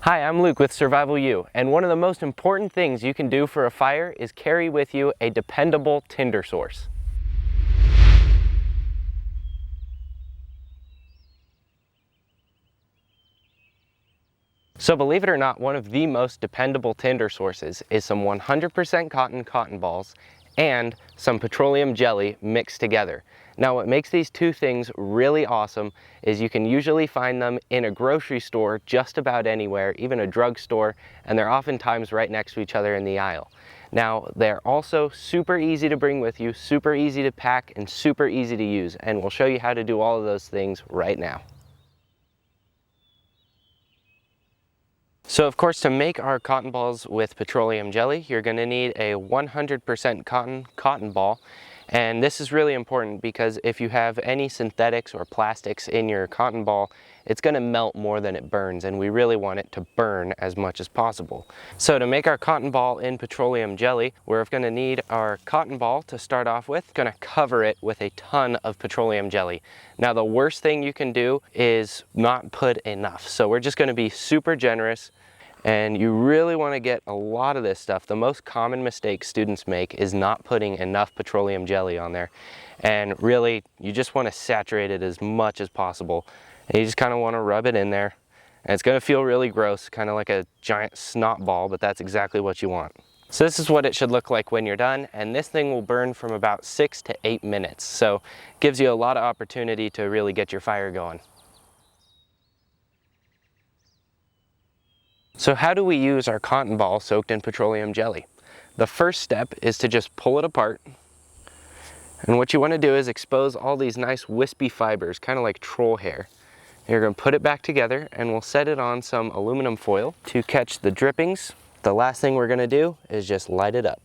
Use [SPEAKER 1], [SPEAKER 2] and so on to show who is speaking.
[SPEAKER 1] Hi, I'm Luke with Survival U, and one of the most important things you can do for a fire is carry with you a dependable tinder source. So believe it or not, one of the most dependable tinder sources is some 100% cotton balls and some petroleum jelly mixed together. Now what makes these two things really awesome is you can usually find them in a grocery store just about anywhere, even a drugstore, and they're oftentimes right next to each other in the aisle. Now they're also super easy to bring with you, super easy to pack, and super easy to use, and we'll show you how to do all of those things right now. So of course, to make our cotton balls with petroleum jelly, you're going to need a 100% cotton ball. And this is really important because if you have any synthetics or plastics in your cotton ball, it's going to melt more than it burns, and we really want it to burn as much as possible. So to make our cotton ball in petroleum jelly, we're going to need our cotton ball to start off with. Going to cover it with a ton of petroleum jelly. Now the worst thing you can do is not put enough. So we're just going to be super generous. And you really want to get a lot of this stuff. The most common mistake students make is not putting enough petroleum jelly on there. And really, you just want to saturate it as much as possible. And you just kind of want to rub it in there. And it's going to feel really gross, kind of like a giant snot ball, but that's exactly what you want. So this is what it should look like when you're done, and this thing will burn from about 6 to 8 minutes. So it gives you a lot of opportunity to really get your fire going. So how do we use our cotton ball soaked in petroleum jelly? The first step is to just pull it apart. And what you want to do is expose all these nice wispy fibers, kind of like troll hair. You're going to put it back together and we'll set it on some aluminum foil to catch the drippings. The last thing we're going to do is just light it up.